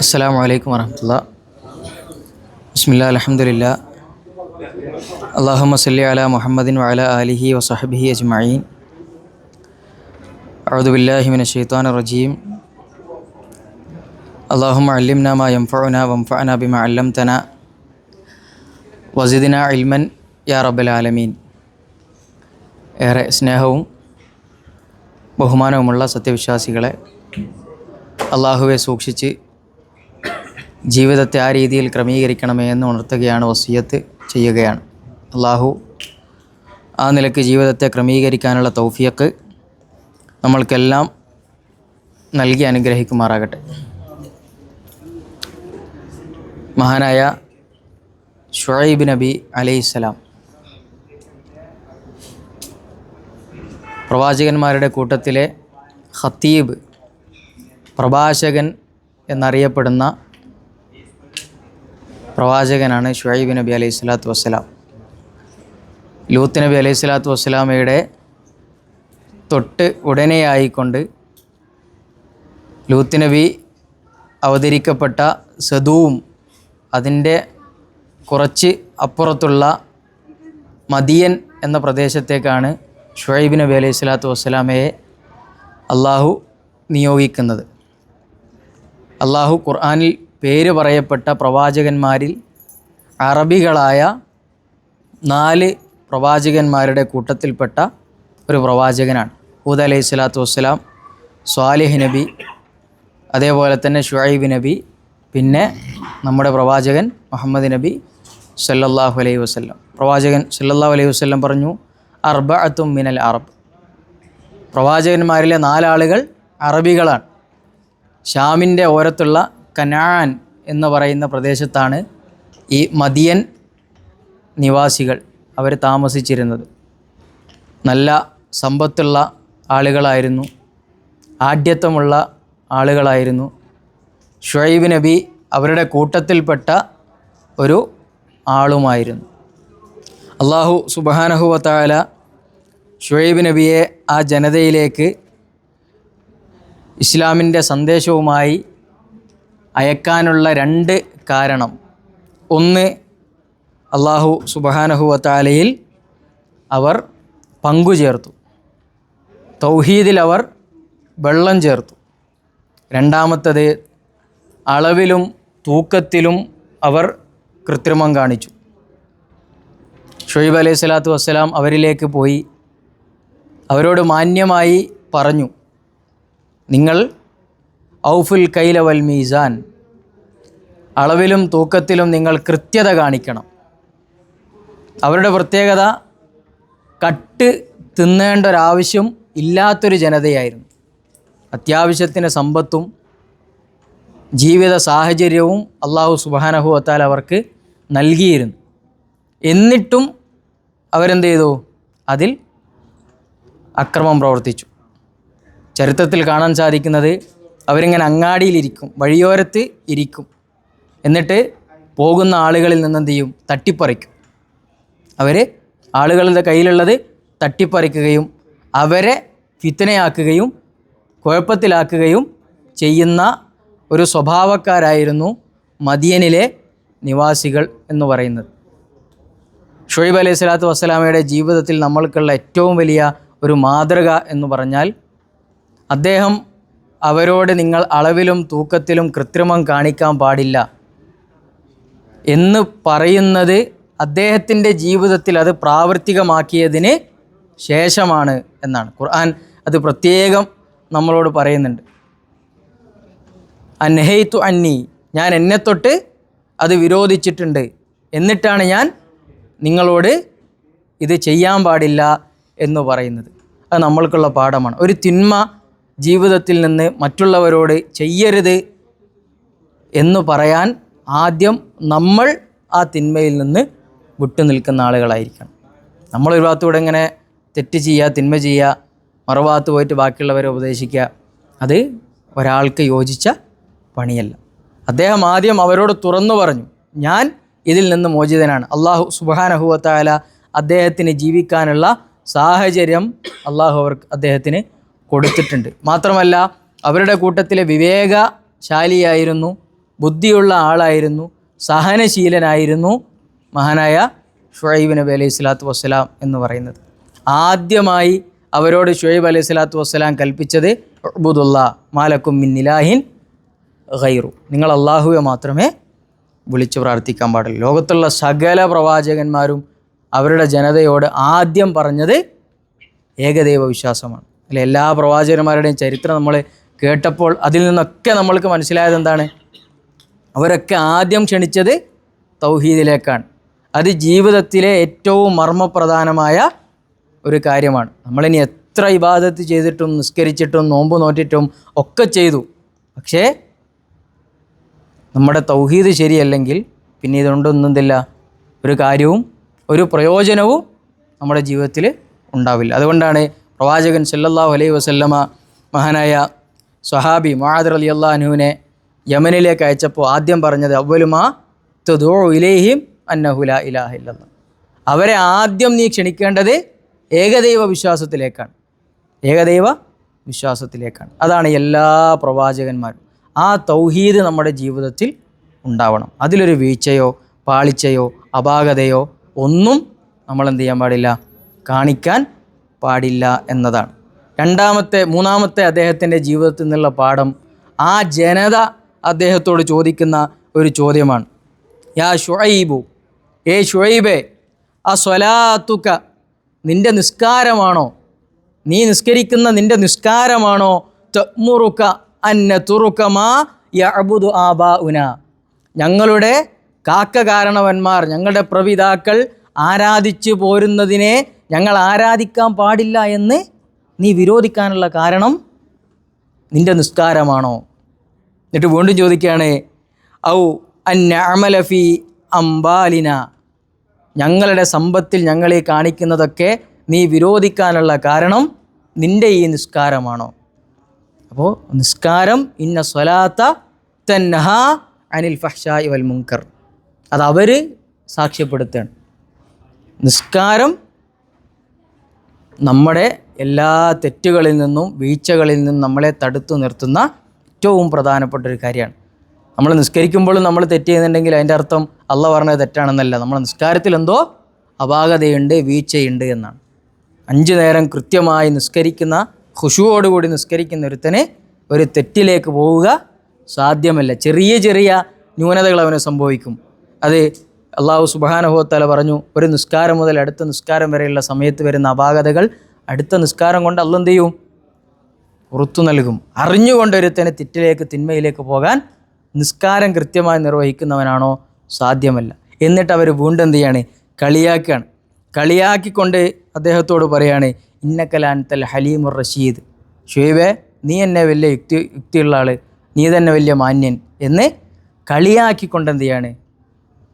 അസ്സലാമു അലൈക്കും വറഹ്മത്തുള്ളാഹി. ബിസ്മില്ലാഹിൽ അൽഹംദുലില്ലാ. അല്ലാഹുമ്മ സല്ലി അലാ മുഹമ്മദിൻ വഅലാ ആലിഹി വസഹ്ബിഹി അജ്മഈൻ. അഊദു ബില്ലാഹി മിനശ് ശൈത്വാനിർ റജീം. അല്ലാഹുമ്മ അല്ലിംനാ മാ യൻഫഉനാ വൻഫഅനാ ബിമാ അല്ലംതനാ വസിദ്നാ ഇൽമൻ യാ റബ്ബൽ ആലമീൻ. ഏറെ സ്നേഹവും ബഹുമാനവുമുള്ള സത്യവിശ്വാസികളെ, അള്ളാഹുവെ സൂക്ഷിച്ച് ജീവിതത്തെ ആ രീതിയിൽ ക്രമീകരിക്കണമേ എന്ന് ഉണർത്തുകയാണ്, വസിയ്യത്ത് ചെയ്യുകയാണ്. അള്ളാഹു ആ നിലയ്ക്ക് ജീവിതത്തെ ക്രമീകരിക്കാനുള്ള തൗഫീഖ് നമ്മൾക്കെല്ലാം നൽകി അനുഗ്രഹിക്കുമാറാകട്ടെ. മഹാനായ ശുഐബ് നബി അലൈഹിസ്സലാം പ്രവാചകന്മാരുടെ കൂട്ടത്തിലെ ഖത്തീബ്, പ്രഭാഷകൻ എന്നറിയപ്പെടുന്ന പ്രവാചകനാണ് ശുഐബ് നബി അലൈഹി സ്വലാത്തു വസ്സലാം. ലൂത്ത് നബി അലൈഹി സ്വലാത്തു വസ്സലാമയുടെ തൊട്ട് ഉടനെയായിക്കൊണ്ട് ലൂത്ത് നബി അവതരിക്കപ്പെട്ട സദൂം, അതിൻ്റെ കുറച്ച് അപ്പുറത്തുള്ള മദിയൻ എന്ന പ്രദേശത്തേക്കാണ് ശുഐബ് നബി അലൈഹി സ്വലാത്തു വസ്സലാമയെ അള്ളാഹു നിയോഗിക്കുന്നത്. അള്ളാഹു ഖുർആനിൽ പേര് പറയപ്പെട്ട പ്രവാചകന്മാരിൽ അറബികളായ 4 പ്രവാചകന്മാരുടെ കൂട്ടത്തിൽപ്പെട്ട ഒരു പ്രവാചകനാണ് ഹൂദ് അലൈഹി സ്വലാത്തു വസ്സലാം, സ്വാലിഹ് നബി, അതേപോലെ തന്നെ ശുഐബ് നബി, പിന്നെ നമ്മുടെ പ്രവാചകൻ മുഹമ്മദ് നബി സല്ലല്ലാഹു അലൈഹി വസല്ലം. പ്രവാചകൻ സല്ലല്ലാഹു അലൈഹി വസല്ലം പറഞ്ഞു, അർബഅത്തും മിനൽ അറബ്. പ്രവാചകന്മാരിലെ 4 ആളുകൾ അറബികളാണ്. ഷാമിൻ്റെ ഓരത്തുള്ള കനാൻ എന്ന് പറയുന്ന പ്രദേശത്താണ് ഈ മദിയൻ നിവാസികൾ അവർ താമസിച്ചിരുന്നത്. നല്ല സമ്പത്തുള്ള ആളുകളായിരുന്നു, ആഢ്യത്വമുള്ള ആളുകളായിരുന്നു. ശുഐബ് നബി അവരുടെ കൂട്ടത്തിൽപ്പെട്ട ഒരു ആളുമായിരുന്നു. അള്ളാഹു സുബ്ഹാനഹു വ തആല ശുഐബ് നബിയെ ആ ജനതയിലേക്ക് ഇസ്ലാമിൻ്റെ സന്ദേശവുമായി അയക്കാനുള്ള 2 കാരണം. ഒന്ന്, അള്ളാഹു സുബ്ഹാനഹു വ തആലയിൽ അവർ പങ്കുചേർത്തു, തൗഹീദിൽ അവർ വെള്ളം ചേർത്തു. രണ്ടാമത്തത്, അളവിലും തൂക്കത്തിലും അവർ കൃത്രിമം കാണിച്ചു. ശുഐബ് അലൈഹി സ്വലാത്തു വസ്സലാം അവരിലേക്ക് പോയി അവരോട് മാന്യമായി പറഞ്ഞു, നിങ്ങൾ ഔഫുൽ കൈല വൽ മീസാൻ, അളവിലും തൂക്കത്തിലും നിങ്ങൾ കൃത്യത കാണിക്കണം. അവരുടെ പ്രത്യേകത കട്ട് തിന്നേണ്ട ഒരാവശ്യം ഇല്ലാത്തൊരു ജനതയായിരുന്നു. അത്യാവശ്യത്തിന് സമ്പത്തും ജീവിത സാഹചര്യവും അള്ളാഹു സുബ്ഹാനഹു വ തആല അവർക്ക് നൽകിയിരുന്നു. എന്നിട്ടും അവരെന്ത് ചെയ്തു? അതിൽ അക്രമം പ്രവർത്തിച്ചു. ചരിത്രത്തിൽ കാണാൻ സാധിക്കുന്നത്, അവരിങ്ങനെ അങ്ങാടിയിലിരിക്കും, വഴിയോരത്ത് ഇരിക്കും, എന്നിട്ട് പോകുന്ന ആളുകളിൽ നിന്നെന്ത് ചെയ്യും? തട്ടിപ്പറിക്കും. അവർ ആളുകളുടെ കയ്യിലുള്ളത് തട്ടിപ്പറിക്കുകയും അവരെ ഫിത്നയാക്കുകയും കുഴപ്പത്തിലാക്കുകയും ചെയ്യുന്ന ഒരു സ്വഭാവക്കാരായിരുന്നു മദിയനിലെ നിവാസികൾ എന്ന് പറയുന്നത്. ശുഐബ് അലൈഹി സ്വലാത്തു വസ്സലാമയുടെ ജീവിതത്തിൽ നമ്മൾക്കുള്ള ഏറ്റവും വലിയ ഒരു മാതൃക എന്ന് പറഞ്ഞാൽ, അദ്ദേഹം അവരോട് നിങ്ങൾ അളവിലും തൂക്കത്തിലും കൃത്രിമം കാണിക്കാൻ പാടില്ല എന്ന് പറയുന്നത് അദ്ദേഹത്തിൻ്റെ ജീവിതത്തിൽ അത് പ്രാവർത്തികമാക്കിയതിന് ശേഷമാണ് എന്നാണ് ഖുർആൻ അത് പ്രത്യേകം നമ്മളോട് പറയുന്നുണ്ട്. അൻഹൈതു അന്നി, ഞാൻ എന്നെ തൊട്ട് അത് വിരോധിച്ചിട്ടുണ്ട്, എന്നിട്ടാണ് ഞാൻ നിങ്ങളോട് ഇത് ചെയ്യാൻ പാടില്ല എന്ന് പറയുന്നത്. അത് നമ്മൾക്കുള്ള പാഠമാണ്. ഒരു തിന്മ ജീവിതത്തിൽ നിന്ന് മറ്റുള്ളവരോട് ചെയ്യരുത് എന്ന് പറയാൻ ആദ്യം നമ്മൾ ആ തിന്മയിൽ നിന്ന് വിട്ടുനിൽക്കുന്ന ആളുകളായിരിക്കണം. നമ്മളൊരു ഭാഗത്തൂടെ ഇങ്ങനെ തെറ്റ് ചെയ്യുക, തിന്മ ചെയ്യുക, മറുഭാഗത്ത് പോയിട്ട് ബാക്കിയുള്ളവരെ ഉപദേശിക്കുക, അത് ഒരാൾക്ക് യോജിച്ച പണിയല്ല. അദ്ദേഹം ആദ്യം അവരോട് തുറന്നു പറഞ്ഞു, ഞാൻ ഇതിൽ നിന്ന് മോചിതനാണ്. അള്ളാഹു സുബ്ഹാനഹു വ തആല അദ്ദേഹത്തിന് ജീവിക്കാനുള്ള സാഹചര്യം അദ്ദേഹത്തിന് കൊടുത്തിട്ടുണ്ട്. മാത്രമല്ല അവരുടെ കൂട്ടത്തിലെ വിവേകശാലിയായിരുന്നു, ബുദ്ധിയുള്ള ആളായിരുന്നു, സഹനശീലനായിരുന്നു മഹാനായ ഷുഐബ് നബി അലൈഹി സ്വലാത്തു വസ്സലാം എന്ന് പറയുന്നത്. ആദ്യമായി അവരോട് ഷുഐബ് അലൈഹി സ്വലാത്തു വസ്സലാം കൽപ്പിച്ചത് ഉഅ്ബുദുല്ലാ മാലക്കും മിൻ ഇലാഹിൻ ഗൈറു, നിങ്ങൾ അള്ളാഹുവെ മാത്രമേ വിളിച്ചു പ്രാർത്ഥിക്കാൻ പാടുള്ളൂ. ലോകത്തുള്ള സകല പ്രവാചകന്മാരും അവരുടെ ജനതയോട് ആദ്യം പറഞ്ഞത് ഏകദൈവ വിശ്വാസമാണ്. അല്ലെ, എല്ലാ പ്രവാചകന്മാരുടെയും ചരിത്രം നമ്മൾ കേട്ടപ്പോൾ അതിൽ നിന്നൊക്കെ നമ്മൾക്ക് മനസ്സിലായത് എന്താണ്? അവരൊക്കെ ആദ്യം ക്ഷണിച്ചത് തൗഹീദിലേക്കാണ്. അത് ജീവിതത്തിലെ ഏറ്റവും മർമ്മപ്രധാനമായ ഒരു കാര്യമാണ്. നമ്മളിനി എത്ര ഇബാദത്ത് ചെയ്തിട്ടും നിസ്കരിച്ചിട്ടും നോമ്പ് നോറ്റിട്ടും ഒക്കെ ചെയ്തു, പക്ഷേ നമ്മുടെ തൗഹീദ് ശരിയല്ലെങ്കിൽ പിന്നെ ഇതുകൊണ്ടൊന്നും എന്തില്ല, ഒരു കാര്യവും ഒരു പ്രയോജനവും നമ്മുടെ ജീവിതത്തിൽ ഉണ്ടാവില്ല. അതുകൊണ്ടാണ് പ്രവാചകൻ സല്ലല്ലാഹു അലൈഹി വസല്ലമ മഹാനായ സ്വഹാബി മുആദ് റളിയല്ലാഹു അൻഹുവിനെ യമനിലേക്ക് അയച്ചപ്പോൾ ആദ്യം പറഞ്ഞത് അവ്വലുമാ തദൂ ഇലൈഹിം അന്നഹു ലാ ഇലാഹ ഇല്ലല്ലാഹ്, അവരെ ആദ്യം നീ ക്ഷണിക്കേണ്ടത് ഏകദൈവ വിശ്വാസത്തിലേക്കാണ്, ഏകദൈവ വിശ്വാസത്തിലേക്കാണ്. അതാണ് എല്ലാ പ്രവാചകന്മാരും. ആ തൗഹീദ് നമ്മുടെ ജീവിതത്തിൽ ഉണ്ടാവണം. അതിലൊരു വീഴ്ചയോ പാളിച്ചയോ അപാകതയോ ഒന്നും നമ്മൾ എന്ത് ചെയ്യാൻ പാടില്ല, കാണിക്കാൻ പാടില്ല എന്നതാണ്. മൂന്നാമത്തെ അദ്ദേഹത്തിൻ്റെ ജീവിതത്തിൽ നിന്നുള്ള പാഠം, ആ ജനത അദ്ദേഹത്തോട് ചോദിക്കുന്ന ഒരു ചോദ്യമാണ്. യാ ഷുഐബു, ഏ ഷുഐബേ, ആ സ്വലാത്തുക, നിൻ്റെ നിസ്കാരമാണോ, നീ നിസ്കരിക്കുന്ന നിൻ്റെ നിസ്കാരമാണോ, തഅ്മുറുക അന്ന തുറുക മാ യഅ്ബുദു ആബാഉന, ഞങ്ങളുടെ കാരണവന്മാർ, ഞങ്ങളുടെ പ്രപിതാക്കൾ ആരാധിച്ചു പോരുന്നതിനെ ഞങ്ങൾ ആരാധിക്കാൻ പാടില്ല എന്ന് നീ വിരോധിക്കാനുള്ള കാരണം നിൻ്റെ നിസ്കാരമാണോ? എന്നിട്ട് വീണ്ടും ചോദിക്കുകയാണ്, ഔ അന്നഅമല ഫീ അംബാലിന, ഞങ്ങളുടെ സമ്പത്തിൽ ഞങ്ങളീ കാണിക്കുന്നതൊക്കെ നീ വിരോധിക്കാനുള്ള കാരണം നിൻ്റെ ഈ നിസ്കാരമാണോ? അപ്പോൾ നിസ്കാരം ഇന്ന സ്വലാത്ത തൻഹാ അനിൽ ഫഹ്ശാഇ വൽ മുൻകർ, അത് അവർ സാക്ഷ്യപ്പെടുത്തുകയാണ്. നിസ്കാരം നമ്മുടെ എല്ലാ തെറ്റുകളിൽ നിന്നും വീഴ്ചകളിൽ നിന്നും നമ്മളെ തടുത്തു നിർത്തുന്ന ഏറ്റവും പ്രധാനപ്പെട്ട ഒരു കാര്യമാണ്. നമ്മൾ നിസ്കരിക്കുമ്പോഴും നമ്മൾ തെറ്റ് ചെയ്യുന്നുണ്ടെങ്കിൽ അതിൻ്റെ അർത്ഥം അള്ളാഹ് പറഞ്ഞത് തെറ്റാണെന്നല്ല, നമ്മുടെ നിസ്കാരത്തിൽ എന്തോ അപാകതയുണ്ട്, വീഴ്ചയുണ്ട് എന്നാണ്. 5 നേരം കൃത്യമായി നിസ്കരിക്കുന്ന, ഖുശൂവോടുകൂടി നിസ്കരിക്കുന്ന ഒരുത്തന് ഒരു തെറ്റിലേക്ക് പോവുക സാധ്യമല്ല. ചെറിയ ചെറിയ ന്യൂനതകൾ അവന് സംഭവിക്കും. അത് അള്ളാഹു സുബ്ഹാനഹു വ തആല പറഞ്ഞു, ഒരു നിസ്കാരം മുതൽ അടുത്ത നിസ്കാരം വരെയുള്ള സമയത്ത് വരുന്ന അപാകതകൾ അടുത്ത നിസ്കാരം കൊണ്ട് അള്ളാഹ് എന്ത് ചെയ്യും? പുറത്തു നൽകും. അറിഞ്ഞുകൊണ്ടൊരുത്തന് തെറ്റിലേക്ക് തിന്മയിലേക്ക് പോകാൻ നിസ്കാരം കൃത്യമായി നിർവഹിക്കുന്നവനാണോ? സാധ്യമല്ല. എന്നിട്ട് അവർ വീണ്ടും എന്ത് ചെയ്യാണ്? കളിയാക്കുകയാണ്. കളിയാക്കിക്കൊണ്ട് അദ്ദേഹത്തോട് പറയാണ്, ഇന്നക്കലാൻതൽ ഹലീമുർ റഷീദ്, ഷുഐബേ, നീ എന്നെ വലിയ യുക്തിയുള്ള ആൾ, നീ തന്നെ വലിയ മാന്യൻ എന്ന് കളിയാക്കിക്കൊണ്ട് എന്ത് ചെയ്യാണ്?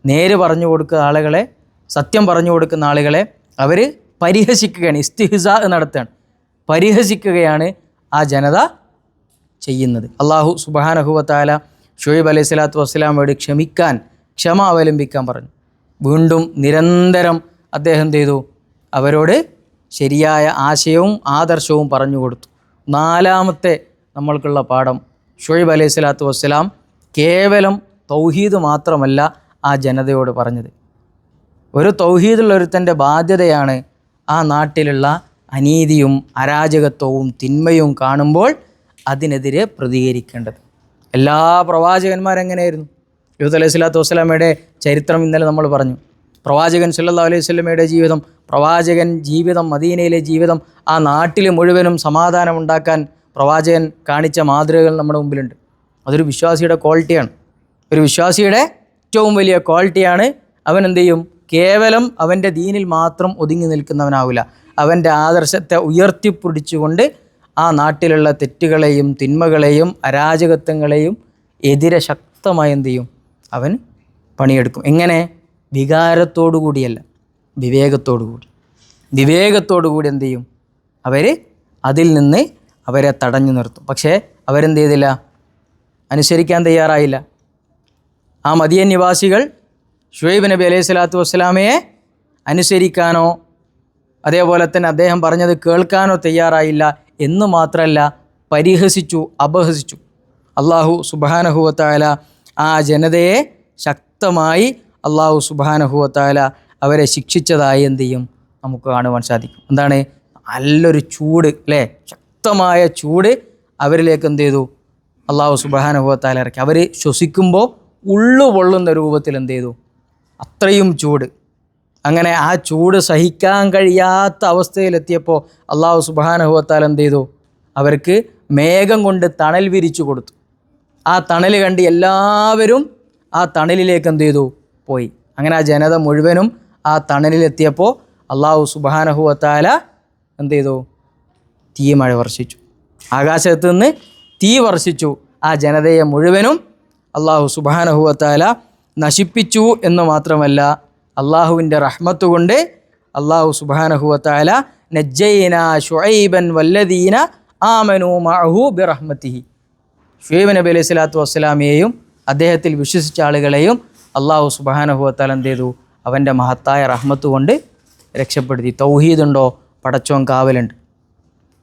നേര് പറഞ്ഞു കൊടുക്കുന്ന ആളുകളെ, സത്യം പറഞ്ഞു കൊടുക്കുന്ന ആളുകളെ അവർ പരിഹസിക്കുകയാണ്, ഇസ്തിഹ്സാ നടത്തുകയാണ്, പരിഹസിക്കുകയാണ് ആ ജനത ചെയ്യുന്നത്. അള്ളാഹു സുബ്ഹാനഹു വ തആല ഷുഐബ് അലൈഹി സ്വലാത്തു വസ്സലാമയോട് ക്ഷമ അവലംബിക്കാൻ പറഞ്ഞു. വീണ്ടും നിരന്തരം അദ്ദേഹം എന്ത് ചെയ്തു? അവരോട് ശരിയായ ആശയവും ആദർശവും പറഞ്ഞു കൊടുത്തു. 4ാമത്തെ നമ്മൾക്കുള്ള പാഠം, ഷുഐബ് അലൈഹി സ്വലാത്തു വസ്സലാം കേവലം തൗഹീദ് മാത്രമല്ല ആ ജനതയോട് പറഞ്ഞത്. ഒരു തൗഹീദുള്ള ഒരുത്തൻ്റെ ബാധ്യതയാണ് ആ നാട്ടിലുള്ള അനീതിയും അരാജകത്വവും തിന്മയും കാണുമ്പോൾ അതിനെതിരെ പ്രതികരിക്കേണ്ടത്. എല്ലാ പ്രവാചകന്മാരെങ്ങനെയായിരുന്നു? ലൂത്ത് അലൈഹി സ്വലാത്തു വസ്സലാമയുടെ ചരിത്രം ഇന്നലെ നമ്മൾ പറഞ്ഞു. പ്രവാചകൻ സല്ലല്ലാഹു അലൈഹി വസല്ലമയുടെ ജീവിതം, പ്രവാചകൻ ജീവിതം, മദീനയിലെ ജീവിതം, ആ നാട്ടിൽ മുഴുവനും സമാധാനം ഉണ്ടാക്കാൻ പ്രവാചകൻ കാണിച്ച മാതൃകകൾ നമ്മുടെ മുമ്പിലുണ്ട്. അതൊരു വിശ്വാസിയുടെ ക്വാളിറ്റിയാണ്. ഒരു വിശ്വാസിയുടെ ഏറ്റവും വലിയ ക്വാളിറ്റിയാണ്. അവൻ എന്ത് ചെയ്യും? കേവലം അവൻ്റെ ദീനിൽ മാത്രം ഒതുങ്ങി നിൽക്കുന്നവനാവില്ല. അവൻ്റെ ആദർശത്തെ ഉയർത്തിപ്പിടിച്ചുകൊണ്ട് ആ നാട്ടിലുള്ള തെറ്റുകളെയും തിന്മകളെയും അരാജകത്വങ്ങളെയും എതിരെ ശക്തമായി എന്ത് ചെയ്യും? അവൻ പണിയെടുക്കും. എങ്ങനെ? വികാരത്തോടു കൂടിയല്ല, വിവേകത്തോടു കൂടി എന്ത് ചെയ്യും? അവർ അതിൽ നിന്ന് അവരെ തടഞ്ഞു നിർത്തും. പക്ഷേ അവരെന്ത് ചെയ്തില്ല? അനുസരിക്കാൻ തയ്യാറായില്ല. ആ മദിയൻ നിവാസികൾ ഷുഐബ് നബി അലൈഹി സ്വലാത്തു വസ്സലാമയെ അനുസരിക്കാനോ അതേപോലെ തന്നെ അദ്ദേഹം പറഞ്ഞത് കേൾക്കാനോ തയ്യാറായില്ല എന്ന് മാത്രമല്ല, പരിഹസിച്ചു, അപഹസിച്ചു. അള്ളാഹു സുബ്ഹാനഹു വ തആല ആ ജനതയെ ശക്തമായി അള്ളാഹു സുബ്ഹാനഹു വ തആല അവരെ ശിക്ഷിച്ചതായി എന്ത് ചെയ്യും നമുക്ക് കാണുവാൻ സാധിക്കും. എന്താണ്? നല്ലൊരു ചൂട്, അല്ലേ? ശക്തമായ ചൂട് അവരിലേക്ക് എന്ത് ചെയ്തു? അള്ളാഹു സുബ്ഹാനഹു വ തആല ഇറക്കി. അവർ ശ്വസിക്കുമ്പോൾ ഉള്ളു പൊള്ളുന്ന രൂപത്തിൽ എന്ത് ചെയ്തു? അത്രയും ചൂട്. അങ്ങനെ ആ ചൂട് സഹിക്കാൻ കഴിയാത്ത അവസ്ഥയിലെത്തിയപ്പോൾ അള്ളാഹു സുബ്ഹാനഹു വ തആല എന്ത് ചെയ്തു? അവർക്ക് മേഘം കൊണ്ട് തണൽ വിരിച്ചു കൊടുത്തു. ആ തണൽ കണ്ട് എല്ലാവരും ആ തണലിലേക്ക് എന്ത് ചെയ്തു? പോയി. അങ്ങനെ ആ ജനത മുഴുവനും ആ തണലിലെത്തിയപ്പോൾ അള്ളാഹു സുബ്ഹാനഹു വ തആല എന്ത് ചെയ്തു? തീ മഴ വർഷിച്ചു. ആകാശത്ത് നിന്ന് തീ വർഷിച്ചു. ആ ജനതയെ മുഴുവനും അള്ളാഹു സുബ്ഹാനഹു വ തആല നശിപ്പിച്ചു എന്ന് മാത്രമല്ല, അള്ളാഹുവിൻ്റെ റഹ്മത്ത് കൊണ്ട് അള്ളാഹു സുബ്ഹാനഹു വ തആല നജ്ജൈനാ ശുഐബൻ വല്ലദീന ആമനൂ മഅഹു ബിറഹ്മതിഹി, ശുഐബ് നബി അലൈഹി സ്വലാത്തു വസ്സലാമിയെയും അദ്ദേഹത്തിൽ വിശ്വസിച്ച ആളുകളെയും അള്ളാഹു സുബ്ഹാനഹു വ തആല എന്ത് ചെയ്തു? അവൻ്റെ മഹത്തായ റഹ്മത്ത് കൊണ്ട് രക്ഷപ്പെടുത്തി. തൗഹീദുണ്ടോ? പടച്ചോൻ കാവലുണ്ട്.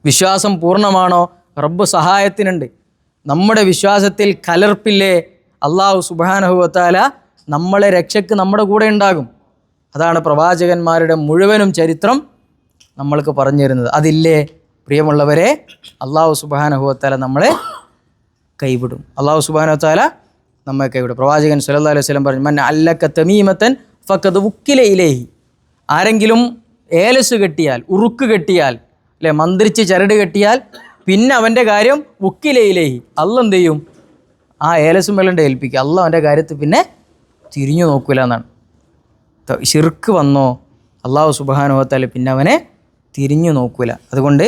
വിശ്വാസം പൂർണ്ണമാണോ? റബ്ബ് സഹായത്തിനുണ്ട്. നമ്മുടെ വിശ്വാസത്തിൽ കലർപ്പില്ലേ? അള്ളാഹു സുബ്ഹാനഹു വ തആല നമ്മളെ രക്ഷയ്ക്ക് നമ്മുടെ കൂടെ ഉണ്ടാകും. അതാണ് പ്രവാചകന്മാരുടെ മുഴുവനും ചരിത്രം നമ്മൾക്ക് പറഞ്ഞു തരുന്നത്. അതില്ലേ പ്രിയമുള്ളവരെ? അള്ളാഹു സുബ്ഹാനഹു വ തആല നമ്മളെ കൈവിടും. അള്ളാഹു സുബ്ഹാനഹു വ തആല നമ്മെ കൈവിടും. പ്രവാചകൻ സല്ലല്ലാഹു അലൈഹി വസല്ലം പറഞ്ഞു, മൻ അല്ലക തമീമതൻ ഫഖദ് വുക്കില ഇലൈഹി. ആരെങ്കിലും ഏലസ് കെട്ടിയാൽ, ഉറുക്ക് കെട്ടിയാൽ, അല്ലെ, മന്ത്രിച്ച് ചരട് കെട്ടിയാൽ പിന്നെ അവൻ്റെ കാര്യം വുക്കില ഇലൈഹി, അള്ളാഹ് എന്ത് ചെയ്യും? ആ ഏലസും വെള്ളണ്ട് ഏൽപ്പിക്കുക. അള്ളാഹ് അവൻ്റെ കാര്യത്തിൽ പിന്നെ തിരിഞ്ഞു നോക്കൂല എന്നാണ്. ശിർക്ക് വന്നോ അള്ളാഹു സുബ്ഹാനഹു വ തആല പിന്നെ അവനെ തിരിഞ്ഞു നോക്കൂല. അതുകൊണ്ട്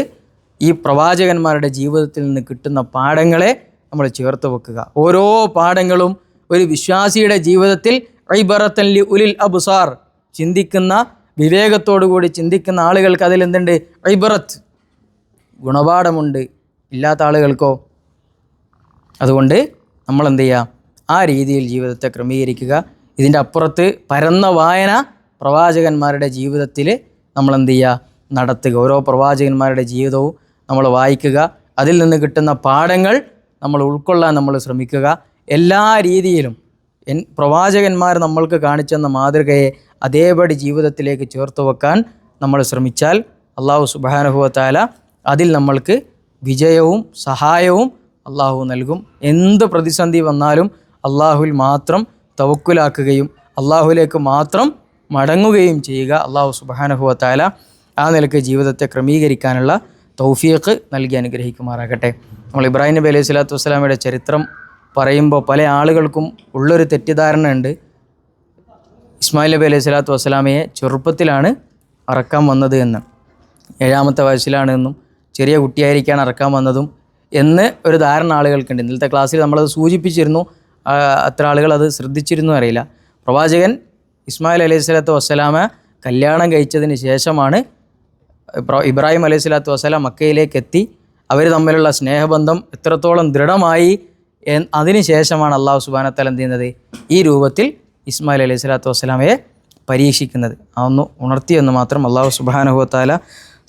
ഈ പ്രവാചകന്മാരുടെ ജീവിതത്തിൽ നിന്ന് കിട്ടുന്ന പാഠങ്ങളെ നമ്മൾ ചേർത്ത് വെക്കുക. ഓരോ പാഠങ്ങളും ഒരു വിശ്വാസിയുടെ ജീവിതത്തിൽ ഇബറത്തൻ ലി ഉലിൽ അബ്സാർ, ചിന്തിക്കുന്ന, വിവേകത്തോടു കൂടി ചിന്തിക്കുന്ന ആളുകൾക്ക് അതിൽ എന്തുണ്ട്? ഇബറത്ത്, ഗുണപാഠമുണ്ട്. ഇല്ലാത്ത ആളുകൾക്കോ? അതുകൊണ്ട് നമ്മൾ എന്ത് ചെയ്യുക? ആ രീതിയിൽ ജീവിതത്തെ ക്രമീകരിക്കുക. ഇതിൻ്റെ അപ്പുറത്ത് പരന്ന വായന പ്രവാചകന്മാരുടെ ജീവിതത്തിൽ നമ്മൾ എന്ത് ചെയ്യുക? നടത്തുക. ഓരോ പ്രവാചകന്മാരുടെ ജീവിതവും നമ്മൾ വായിക്കുക. അതിൽ നിന്ന് കിട്ടുന്ന പാഠങ്ങൾ നമ്മൾ ഉൾക്കൊള്ളാൻ നമ്മൾ ശ്രമിക്കുക. എല്ലാ രീതിയിലും പ്രവാചകന്മാർ നമ്മൾക്ക് കാണിച്ചെന്ന മാതൃകയെ അതേപടി ജീവിതത്തിലേക്ക് ചേർത്ത് വെക്കാൻ നമ്മൾ ശ്രമിച്ചാൽ അള്ളാഹു സുബ്ഹാനഹു വ തആല അതിൽ നമ്മൾക്ക് വിജയവും സഹായവും അള്ളാഹു നൽകും. എന്ത് പ്രതിസന്ധി വന്നാലും അള്ളാഹുവിൽ മാത്രം തവക്കുലാക്കുകയും അള്ളാഹുവിലേക്ക് മാത്രം മടങ്ങുകയും ചെയ്യുക. അള്ളാഹു സുബ്ഹാനഹു വ തആല ആ നിലയ്ക്ക് ജീവിതത്തെ ക്രമീകരിക്കാനുള്ള തൗഫീഖ് നൽകി അനുഗ്രഹിക്കുമാറാകട്ടെ. നമ്മൾ ഇബ്രാഹിം നബി അലൈഹി സ്വലാത്തു വസ്സലാമയുടെ ചരിത്രം പറയുമ്പോൾ പല ആളുകൾക്കും ഉള്ളൊരു തെറ്റിദ്ധാരണ ഉണ്ട്. ഇസ്മായിൽ നബി അലൈഹി സ്വലാത്തു വസ്സലാമയെ ചെറുപ്പത്തിലാണ് അറക്കാൻ വന്നത് എന്ന്, 7-ാമത്തെ വയസ്സിലാണ് എന്നും ചെറിയ കുട്ടിയായിരിക്കാണ് അറക്കാൻ വന്നതും എന്ന് ഒരു ധാരണ ആളുകൾക്കുണ്ട്. ഇന്നലത്തെ ക്ലാസ്സിൽ നമ്മളത് സൂചിപ്പിച്ചിരുന്നു. അത്ര ആളുകൾ അത് ശ്രദ്ധിച്ചിരുന്നു അറിയില്ല. പ്രവാചകൻ ഇസ്മായിൽ അലൈഹി സ്വലാത്തു വസ്സലാമ കല്യാണം കഴിച്ചതിന് ശേഷമാണ് ഇബ്രാഹിം അലൈഹി സ്വലാത്തു വസ്സലാം മക്കയിലേക്ക് എത്തി. അവർ തമ്മിലുള്ള സ്നേഹബന്ധം എത്രത്തോളം ദൃഢമായി അതിന് ശേഷമാണ് അള്ളാഹു സുബ്ഹാനഹു വ തആല എന്ത് ചെയ്യുന്നത്? ഈ രൂപത്തിൽ ഇസ്മായിൽ അലൈഹി സ്വലാത്തു വസ്സലാമയെ പരീക്ഷിക്കുന്നത്. അതൊന്ന് ഉണർത്തിയെന്ന് മാത്രം. അള്ളാഹു സുബ്ഹാനഹു വ തആല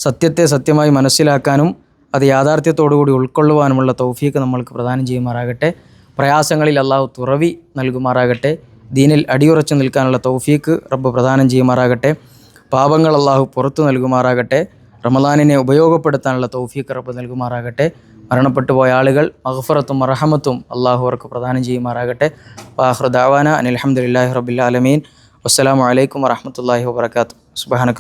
സത്യത്തെ സത്യമായി മനസ്സിലാക്കാനും അത് യാഥാർത്ഥ്യത്തോടുകൂടി ഉൾക്കൊള്ളുവാനുമുള്ള തൗഫീഖ് നമ്മൾക്ക് പ്രദാനം ചെയ്യുമാറാകട്ടെ. പ്രയാസങ്ങളിൽ അള്ളാഹു തുറവി നൽകുമാറാകട്ടെ. ദീനിൽ അടിയുറച്ചു നിൽക്കാനുള്ള തൗഫീഖ് റബ്ബ് പ്രദാനം ചെയ്യുമാറാകട്ടെ. പാപങ്ങൾ അള്ളാഹു പുറത്തു നൽകുമാറാകട്ടെ. റമദാനിനെ ഉപയോഗപ്പെടുത്താനുള്ള തൗഫീഖ് റബ്ബ് നൽകുമാറാകട്ടെ. മരണപ്പെട്ടു പോയ ആളുകൾ മഗ്ഫിറത്തും മർഹമത്തും അള്ളാഹു അവർക്ക് പ്രദാനം ചെയ്യുമാറാകട്ടെ. വാഖിറു ദഅവാന അനിൽ ഹംദുലില്ലാഹി റബ്ബിൽ ആലമീൻ. വസ്സലാമു അലൈക്കും വറഹ്മത്തുള്ളാഹി വബറകാതുഹു. സുബ്ഹാനക